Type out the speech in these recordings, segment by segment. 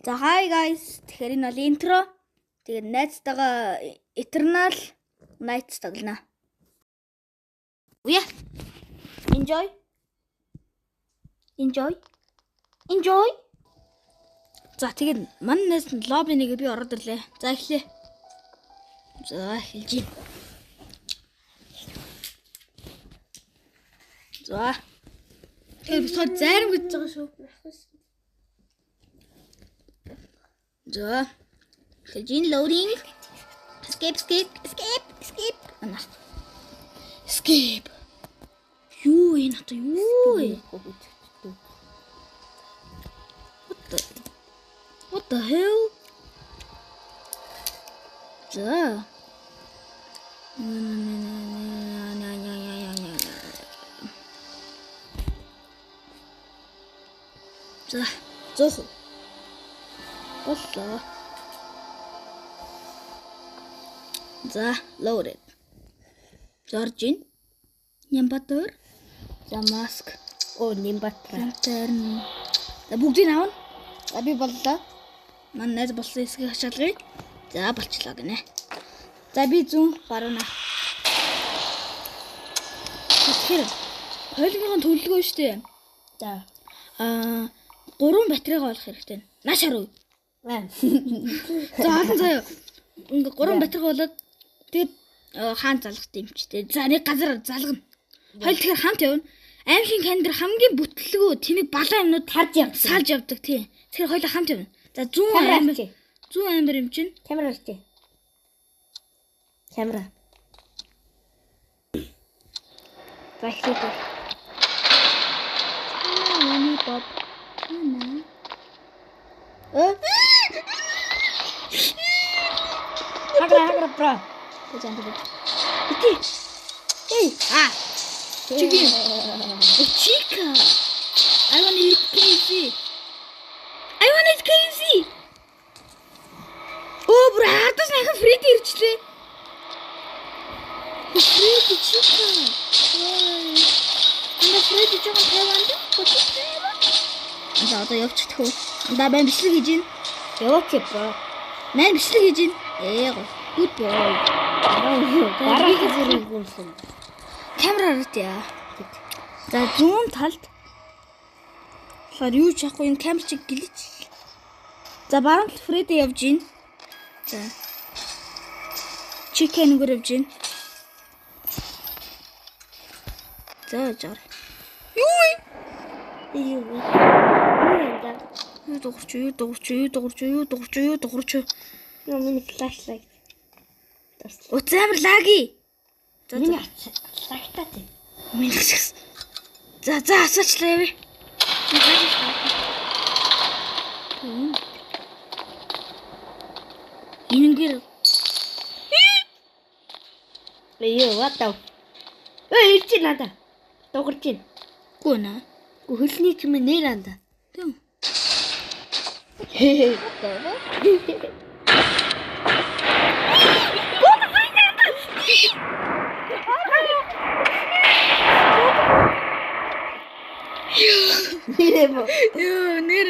За hi guys. Тэгэхээр энэ бол интро. Тэгээд найзтайгаа Eternal Nights тоглоно. Уя. Enjoy. За тэгээд манай найз лобби нэгэ би ороод ирлээ. За эхлэе. За эхэлж байна. За. Тэгээд босоод зарим гэж байгаа шүү. За. Хэлжин loading. Escape. Юу энэ хата юу вэ? What the hell? За. За. Зөөх. Боллоо. За, loaded. Зоржин. Нямбатор. За, mask. Оо, Нямбатор. Лантерн. За, бүгдийг авна. За, би боллоо. Манай найз болсон хэсгийг хашаалгая. За, болчлоо гинэ. За, би зүүн баруунаа. Тэгэхээр хойлгын төлөлгөө штэ. За. 3 батарейгаа олох хэрэгтэй. Нааш харуу. За, хаан заяа. Ингээ 3 батарейгаа болоод тэгээд хаан залгах юм ч тий. За, нэг газар залгана. Хойл тэгэхээр хамт явна. Аймгийн кандидат хамгийн бүтлгөө тэмиг балаа юмнууд салж явдаг тий. Тэгэхээр хойлоо хамт явна. За, зүүн амир юм чинь. Камера арчи. Камера. За, эхлэв. Пап. Хагра бра. Ити. Эй, Chica. I want to eat KFC. Oh, брат, tas найхан Фредди ирчлээ. Фредди Chica. Анда Фредди жоохон тайванд. За одоо явчихдаг уу? Анда байн бичлэг хийж гин. Яваач бра. Мэн бичлэг хийж гин. Good boy. Дараа зэрэг гүнсэн. Камера аргатай. За зүүн талд. Сар юу ч яахгүй энэ камер чиг гэлж. За баруун талд Фредди явж гин. За. Chicken гөр явж гин. За жаар. Юу вэ? Юу дуурч. Миний flashlight. Утсамар лаги. За миний лагтаатай. Минь. За асуучлаа явъя. Ингээр. Ватав. Ирчин надаа. Дуурч гин. Гүн аа. Хөлний юм нэр анда. Тэм.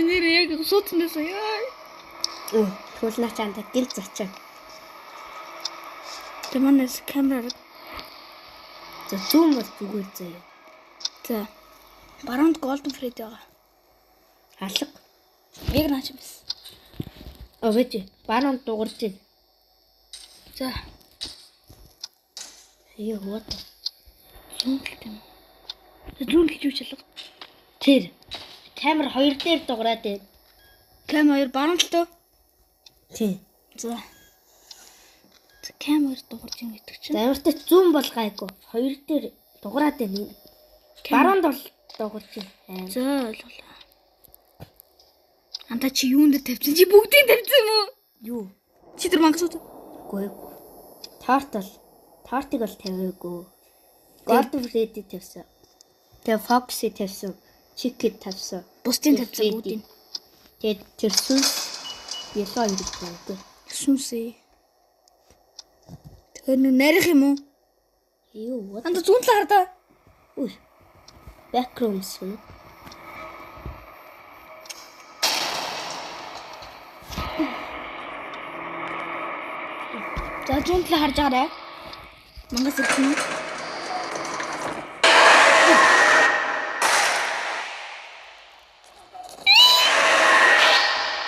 Нэр яг сууцнаас яа. Хөлнаа чамд гэл зочоо. Тэмээс камер. За зүүн бол зүгээр заяа. За. Баруунд Golden Freddy байгаа. Алга. Яг наач юм биш. Овэж баруунд дуурж байна. За. What? Зүүн гэж юу чалга? Тэр камер 2 дээр дуурайд байна. Камер 2 баруун талд. Тий. За. Камер дуурж ин гэдэг чинь. Амартай зүүн бол гайгүй. 2 дээр дуурайд байна. Баруунд бол дуурж байна. За ойлголоо. Анда чи юунд тавьсан? Чи бүгдийг тавьсан юм уу? Юу? Чи тэр мангасууд? Үгүй. Тортыг бол тавиагүй. Golden Freddy тавьсан. Тэгээ Foxy тавьсан. Chicken тавьсан. Бусдын тавьсан бүгдийг. Тэгээд тэр сүнс ялаа юм гэдэг. Сүнсээ. Тэр нарих юм уу? Юу? Анда зүүн талаа хардаа. Үгүй. Backrooms. За зүүн талаа харж байгаарай. Мангас ирсэн үү?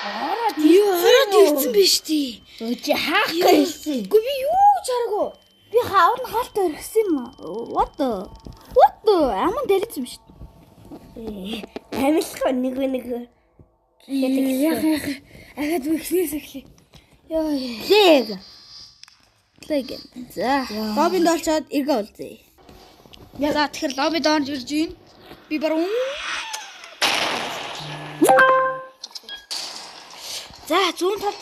Хараад ирсэн биш тий. Өчи хаах гэсэн. Үгүй би юу ч хараагүй. Би хавар нь хаалтаа өргсөн юм. What the? Аман дэлгэсэн биш. Амилах нэг. Яг ахад үхснээс эхлэе. Яа. Лэг. За, лоббинд олцоод эргээ олзъя. За, тэгэхээр лоббид орж ирж байна. Би баруун. За, зүүн талд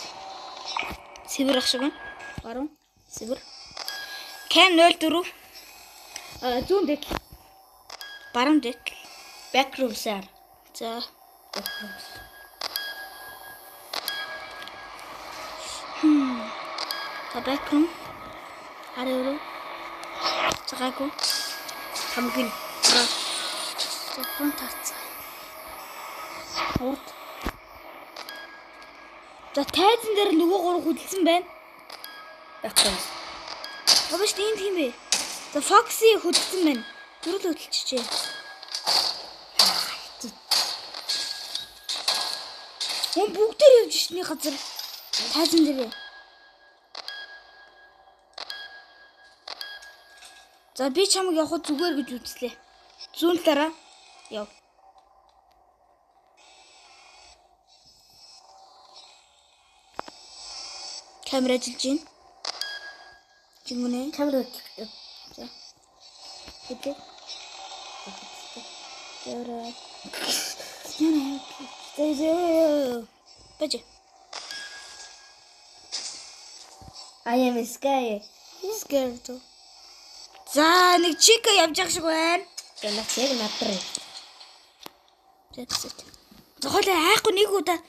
сэвэр ах шиг байна. Баруун сэвэр. Cam 04. Зүүн дэк. Баруун дэк. Backrooms-аар. За. Бэкрум. Хараа. Цагаагүй. Хамгийн зөвхөн таарцгаа. Хурд. За тайзан дээр нөгөө гурав хөдөлсөн байна. Backrooms. Обош тийм юм бэ. За Foxy хөдөлсөн байна. Дөрөв л хөдөлчихжээ. Бүгд дээр явж шний газар. Тайзан дээр. За би чамайг явах зүгээр гэж үзлээ. Зүүн талаараа яв. Камера ажиллаж байна. Чингүнэ. Камера үзлээ. За. Хэдэ. Яра. Бэж. I am scared. За нэг чика явж явах шиг байна. Гэлэцэг надраа. Зэт. Зохиолоо айхгүй нэг удаа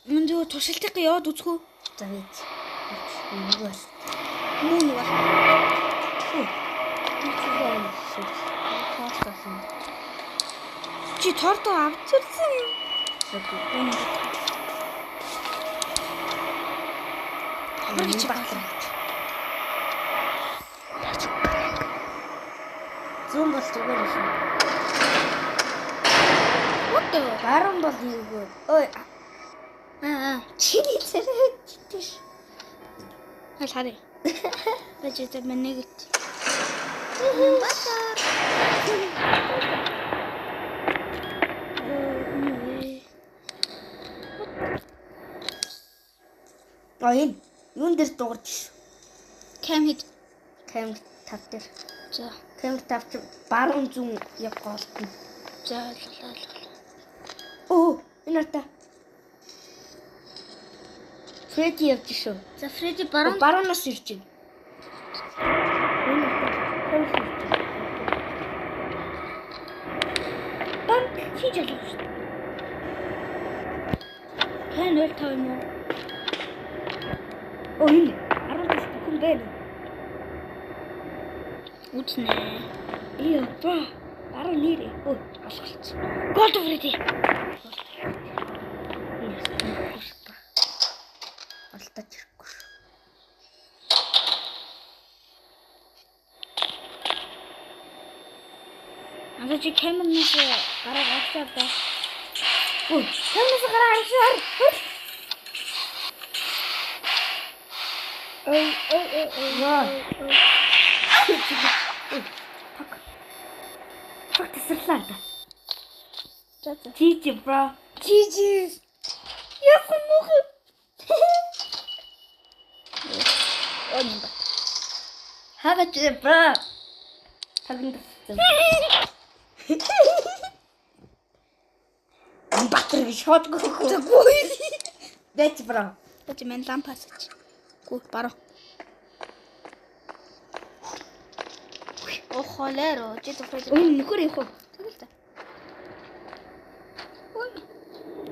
мөн туршилтыг яваад үзэхүү. За вид. Мөн нэг. Чи торто авчирсан юм. Хамрыг чи багтаа. Зүүн бол зүгээр шүү. What? Баруун бол юу? Ой. Чиний зэрэг тийш. Хараа. Бажэт мэнэгт. Ой, юун дээр дуурч шүү. Cam тав дээр. За. Камер тавч баруун зүүн яг голтно. За. Оо, энэ та. Фредди явж шүү. За Фредди баруун баруунаас ирж байна. Банк хийж олох шүү. Хэн 05 юм уу? Оо, энэ 15 хүн байна. Үзнэ. Ийо, ба. Баруун нэрээ. Өө, алхалц. Голд Фредди. Алтаж ирэхгүй шүү. Ага чи камернаас гараа авчаа да. Өө, камернаас гараа авчаар. Фак тасрлаа да. За. Жижи бро. Жижи. Яхан мөх. Онба. Хагаж бро. Тагнад. Батрыг шотгүй. Тэггүй. Дэт бро. Бэж мен лампас. Гү баруу. О холеро, чи то Фредди. Ой, нөхөр явах уу? Тэгэл та.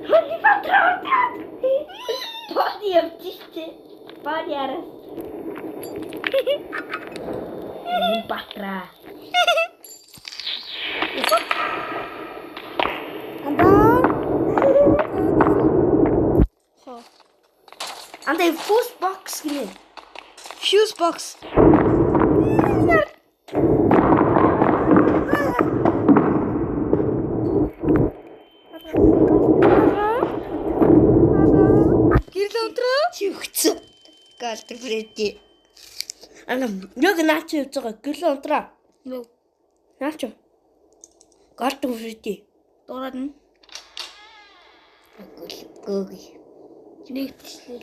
Ходи патрон. Боди явчихчээ. Боди арас. Батра. Андай фуст бокс гинэ. Fuse box. Гэрэл өнтрөө Чигцэн. Галт Фредди. Яг наач явж байгаа. Гэрэл унтраа. юу Наач. Галт Фредди. дураад нь Гөөги. нэгтлээ.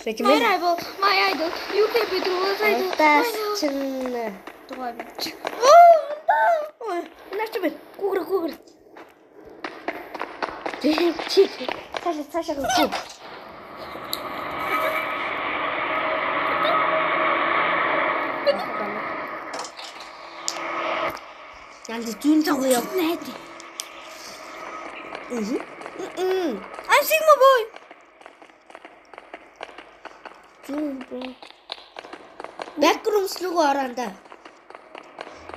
Фредди My мэн. idol, my idol. You can be the one idol. Тасчин. Дугаар бич. Наач бэ. Гүүр. Чи. Цаашаа гоо. Янди зүүн цаг уу яв. Найд. I'm Sigma boy. зүүн бро. Backrooms руу ороонда.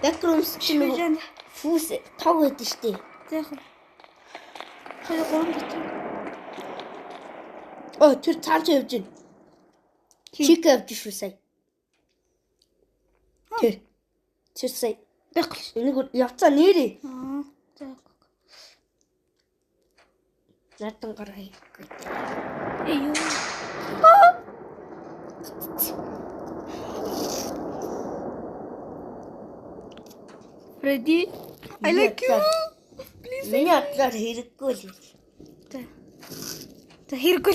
Backrooms чинь Шивжэн. фүүс тав гэдэг штэ. Зээх. Тэр гон бич. Оо тэр цааш явж гин. Чик явж шүү сая. Тэр сая. Байхгүй. Энийг явцаа нэрээ. Зээх. Наатан гаргая. Эё. Freddy, I like you. Миний атлаар хэрэггүй л. За хэрэггүй.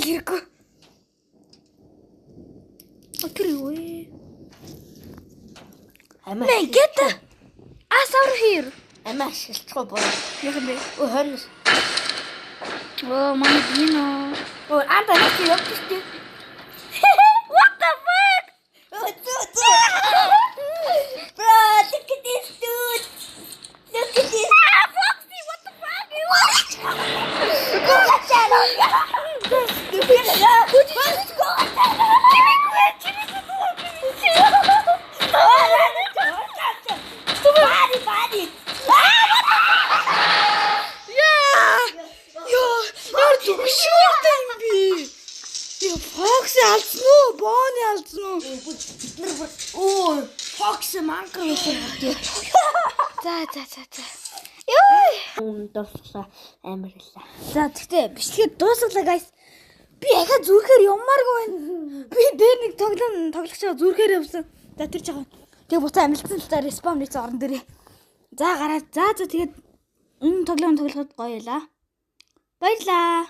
Окей юу вэ? Амаа. Нэ get us out of here. Амаа шилтгэв боо. Яг юм бэ. Оо хонос. Oh, манай бино. Оо анда нэг явж штэ. What the fuck? Oh, bro, look at this dude. Look at this. Foxy, what the fuck? Go get that on. You get it up. Let's go get that on. Body. Яа, түгшүүртэй юм би. Яа, Foxy алдсан уу? Bonnie алдсан уу? Оо, Fox мангар үгүй. За. Ёй. Дуусла амарлаа. За, тэгтээ бичлэгээ дуусгалаа guys. Би яхаа зүрхээр юммааргүй байна. Би дээр нэг тоглох чагаа зүрхээр явсан. За тэр чагаа. Тэгээ буцаа амилцсан л за респаун хийсэн орон дээрээ. За гараад. За тэгээд энэ тоглоом тоглоход гоё ялаа. Баярлаа.